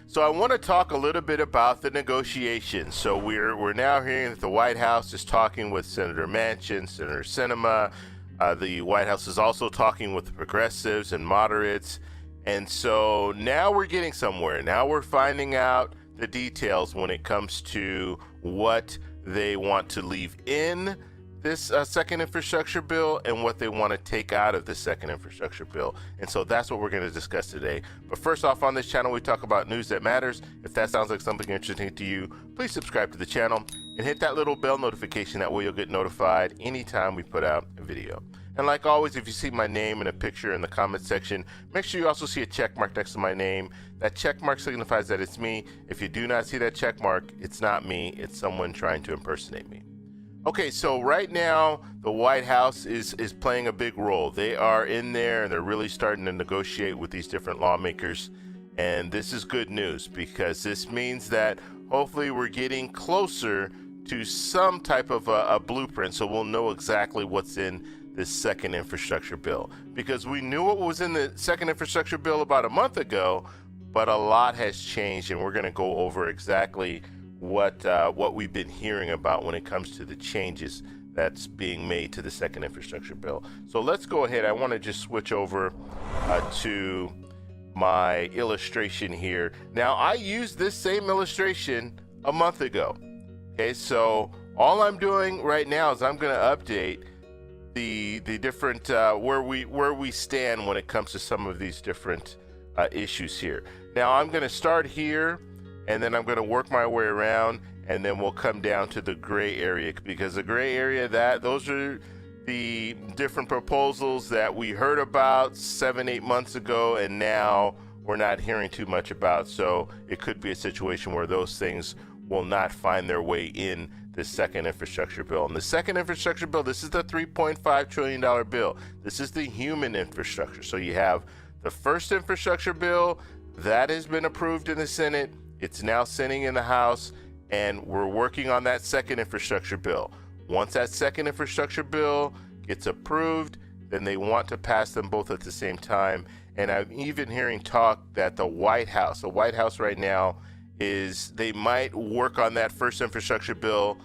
So I want to talk a little bit about the negotiations. So we're now hearing that the White House is talking with Senator Manchin, Senator Sinema. The White House is also talking with the progressives and moderates. And so now we're getting somewhere. Now we're finding out the details when it comes to what they want to leave in this second infrastructure bill and what they want to take out of the second infrastructure bill. And so that's what we're going to discuss today. But first off, on this channel, we talk about news that matters. If that sounds like something interesting to you, please subscribe to the channel and hit that little bell notification. That way you'll get notified anytime we put out a video. And like always, if you see my name and a picture in the comment section, make sure you also see a check mark next to my name. That check mark signifies that it's me. If you do not see that check mark, it's not me. It's someone trying to impersonate me. Okay, so right now, the White House is playing a big role. They are in there and they're really starting to negotiate with these different lawmakers. And this is good news because this means that hopefully we're getting closer to some type of a blueprint, so we'll know exactly what's in this second infrastructure bill. Because we knew what was in the second infrastructure bill about a month ago, but a lot has changed, and we're going to go over exactly what we've been hearing about when it comes to the changes that's being made to the second infrastructure bill. So let's go ahead. I want to just switch over to my illustration here. Now, I used this same illustration a month ago. Okay, so all I'm doing right now is I'm going to update the different where we stand when it comes to some of these different issues here. Now, I'm going to start here, and then I'm going to work my way around, and then we'll come down to the gray area, because the gray area, those are the different proposals that we heard about 7-8 months ago, and now we're not hearing too much about. So it could be a situation where those things will not find their way in the second infrastructure bill. And the second infrastructure bill, this is the $3.5 trillion bill. This is the human infrastructure. So you have the first infrastructure bill that has been approved in the Senate. It's now sitting in the House, and we're working on that second infrastructure bill. Once that second infrastructure bill gets approved, then they want to pass them both at the same time. And I'm even hearing talk that the White House right now they might work on that first infrastructure bill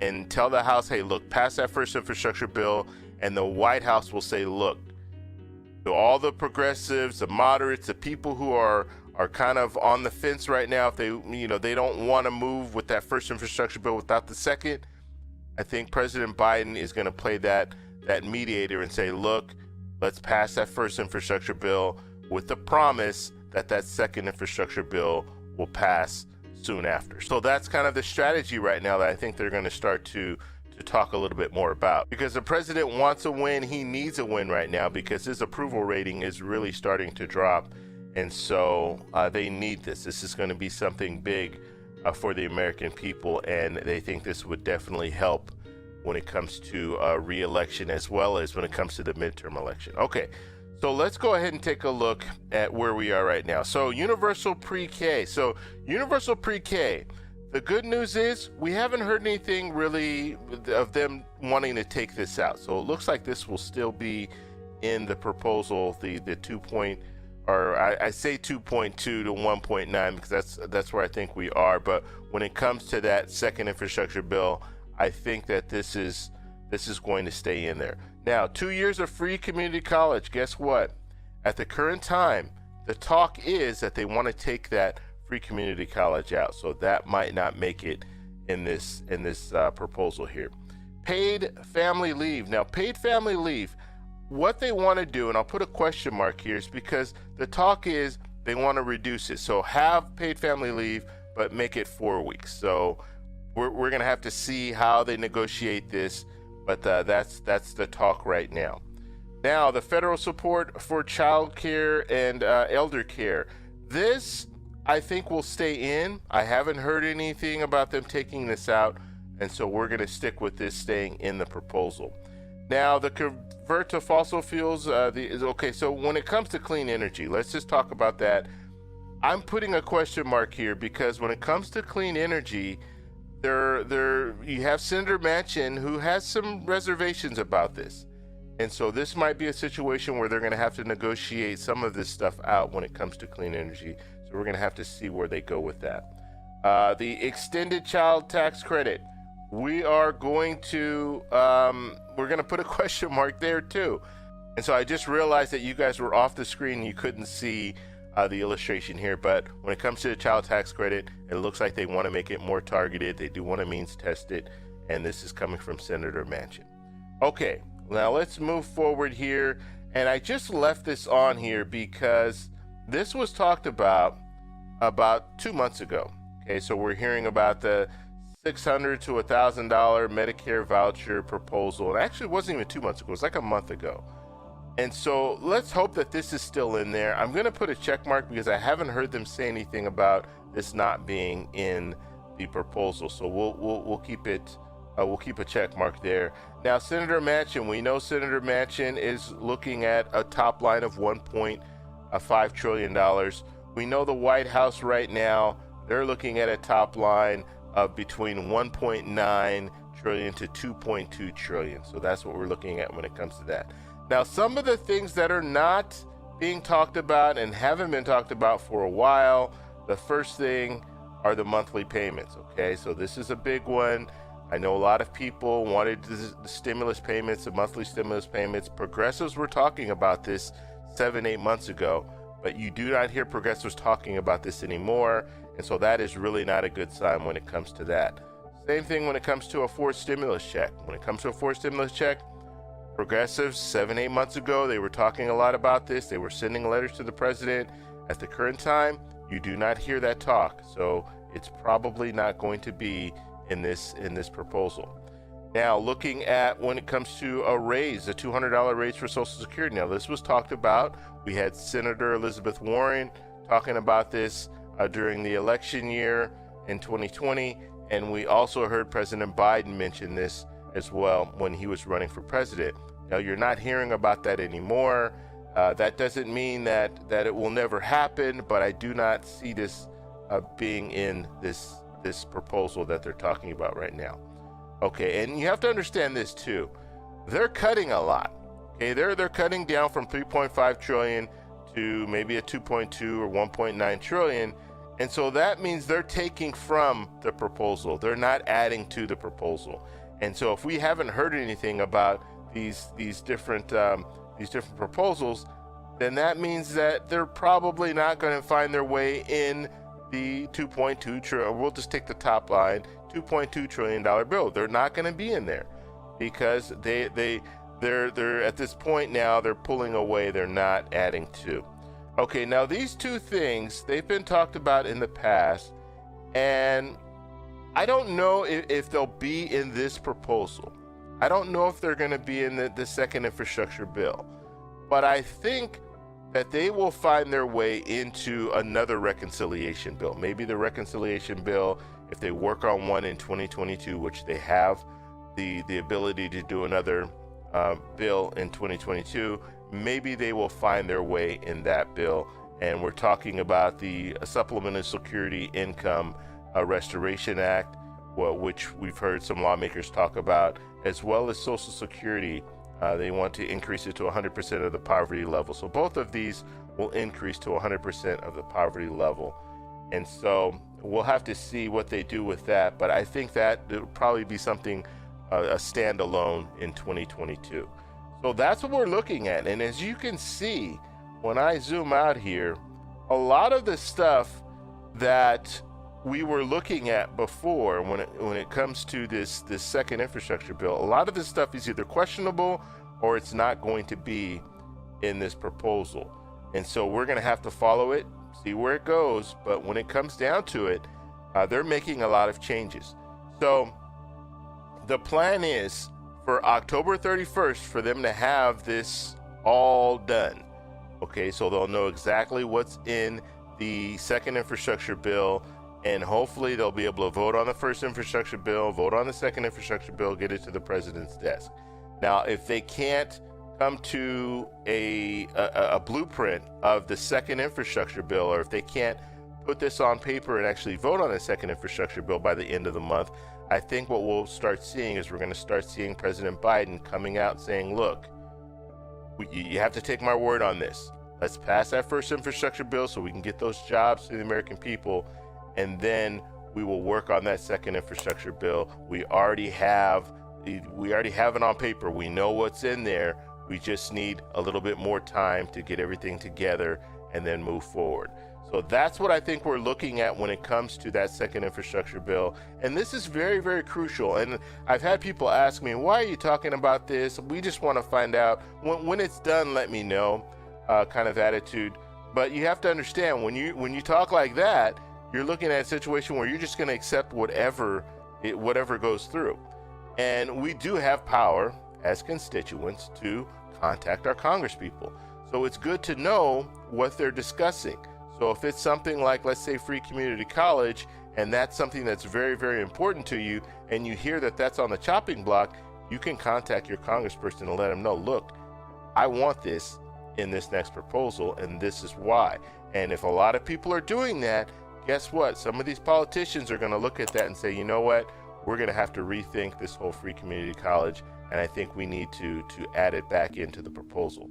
and tell the House, hey, look, pass that first infrastructure bill, and the White House will say, look, to all the progressives, the moderates, the people who are kind of on the fence right now, if they don't want to move with that first infrastructure bill without the second, I think President Biden is going to play that mediator and say, look, let's pass that first infrastructure bill with the promise that that second infrastructure bill will pass soon after. So that's kind of the strategy right now that I think they're going to start to talk a little bit more about, because the president wants a win. He needs a win right now because his approval rating is really starting to drop. And so they need this. This is going to be something big for the American people, and they think this would definitely help when it comes to re-election, as well as when it comes to the midterm election. Okay, so let's go ahead and take a look at where we are right now. So universal pre-K. So universal pre-K, the good news is we haven't heard anything really of them wanting to take this out. So it looks like this will still be in the proposal, the 2.0, or I say 2.2 to 1.9 because that's where I think we are. But when it comes to that second infrastructure bill, I think that this is going to stay in there. Now, 2 years of free community college. Guess what? At the current time, the talk is that they want to take that free community college out. So that might not make it in this proposal here. Paid family leave. Now, paid family leave, what they want to do, and I'll put a question mark here, is because the talk is they want to reduce it. So have paid family leave, but make it 4 weeks. So we're going to have to see how they negotiate this, but that's the talk right now. Now, the federal support for child care and elder care. This, I think, will stay in. I haven't heard anything about them taking this out, and so we're going to stick with this staying in the proposal. Now, the convert to fossil fuels, okay, so when it comes to clean energy, let's just talk about that. I'm putting a question mark here because when it comes to clean energy, you have Senator Manchin who has some reservations about this. And so this might be a situation where they're going to have to negotiate some of this stuff out when it comes to clean energy. So So we're going to have to see where they go with that. The extended child tax credit, we are going to we're going to put a question mark there too. And so I just realized that you guys were off the screen, you couldn't see the illustration here, but when it comes to the child tax credit, it looks like they want to make it more targeted. They do want to means test it, and this is coming from Senator Manchin. Okay, now let's move forward here, and I just left this on here because this was talked about 2 months ago. Okay, so we're hearing about the $600 to $1,000 Medicare voucher proposal. It actually wasn't even 2 months ago, it was like a month ago. And so let's hope that this is still in there. I'm going to put a check mark because I haven't heard them say anything about this not being in the proposal. So we'll keep it. We'll keep a check mark there. Now, Senator Manchin, we know Senator Manchin is looking at a top line of $1.5 trillion. We know the White House right now, they're looking at a top line of between 1.9 trillion to 2.2 trillion. So that's what we're looking at when it comes to that. Now, some of the things that are not being talked about and haven't been talked about for a while, the first thing are the monthly payments, okay? So this is a big one. I know a lot of people wanted the stimulus payments, the monthly stimulus payments. Progressives were talking about this 7-8 months ago, but you do not hear progressives talking about this anymore, and so that is really not a good sign when it comes to that. Same thing when it comes to a forced stimulus check. When it comes to a forced stimulus check, progressives 7-8 months ago, they were talking a lot about this. They were sending letters to the president. At the current time, you do not hear that talk. So it's probably not going to be in this proposal. Now, looking at when it comes to a raise, a $200 raise for Social Security. Now, this was talked about. We had Senator Elizabeth Warren talking about this during the election year in 2020. And we also heard President Biden mention this as well when he was running for president. Now, you're not hearing about that anymore. That doesn't mean that it will never happen, but I do not see this being in this proposal that they're talking about right now. Okay, and you have to understand this too. They're cutting a lot. Okay, they're cutting down from 3.5 trillion to maybe a 2.2 or 1.9 trillion. And so that means they're taking from the proposal. They're not adding to the proposal. And so if we haven't heard anything about these different proposals, then that means that they're probably not going to find their way in the 2.2 trillion. We'll just take the top line, $2.2 trillion bill. They're not going to be in there because they're at this point now, they're pulling away. They're not adding to. Okay, now these two things, they've been talked about in the past, and I don't know if they'll be in this proposal. I don't know if they're going to be in the second infrastructure bill, but I think that they will find their way into another reconciliation bill. Maybe the reconciliation bill, if they work on one in 2022, which they have the ability to do another bill in 2022, maybe they will find their way in that bill. And we're talking about the Supplemental Security Income Restoration Act, which we've heard some lawmakers talk about, as well as Social Security. They want to increase it to 100% of the poverty level. So both of these will increase to 100% of the poverty level. And so we'll have to see what they do with that. But I think that it'll probably be something, a standalone in 2022. So that's what we're looking at. And as you can see, when I zoom out here, a lot of the stuff that we were looking at before when it comes to this second infrastructure bill, a lot of this stuff is either questionable or it's not going to be in this proposal. And so we're going to have to follow it, see where it goes. But when it comes down to it, they're making a lot of changes. So the plan is for October 31st for them to have this all done. Okay, so they'll know exactly what's in the second infrastructure bill, and hopefully they'll be able to vote on the first infrastructure bill, vote on the second infrastructure bill, get it to the president's desk. Now, if they can't come to a blueprint of the second infrastructure bill, or if they can't put this on paper and actually vote on the second infrastructure bill by the end of the month, I think what we'll start seeing is we're going to start seeing President Biden coming out saying, look, you have to take my word on this. Let's pass that first infrastructure bill so we can get those jobs to the American people, and then we will work on that second infrastructure bill. We already have it on paper. We know what's in there. We just need a little bit more time to get everything together and then move forward. So that's what I think we're looking at when it comes to that second infrastructure bill. And this is very, very crucial. And I've had people ask me, why are you talking about this? We just want to find out. When it's done, let me know, kind of attitude. But you have to understand, when you talk like that, you're looking at a situation where you're just going to accept whatever goes through. And we do have power as constituents to contact our congresspeople. So it's good to know what they're discussing. So if it's something like, let's say, free community college, and that's something that's very, very important to you, and you hear that that's on the chopping block, you can contact your congressperson and let them know, look, I want this in this next proposal, and this is why. And if a lot of people are doing that, guess what? Some of these politicians are going to look at that and say, you know what? We're going to have to rethink this whole free community college, and I think we need to add it back into the proposal.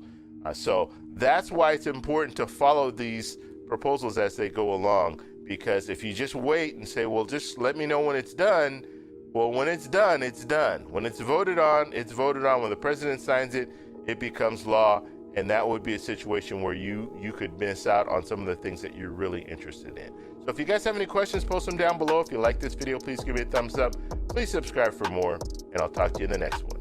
So that's why it's important to follow these proposals as they go along, because if you just wait and say, well, just let me know when it's done, well, when it's done, it's done. When it's voted on, it's voted on. When the president signs it, it becomes law, and that would be a situation where you could miss out on some of the things that you're really interested in. So if you guys have any questions, post them down below. If you like this video, please give me a thumbs up. Please subscribe for more, and I'll talk to you in the next one.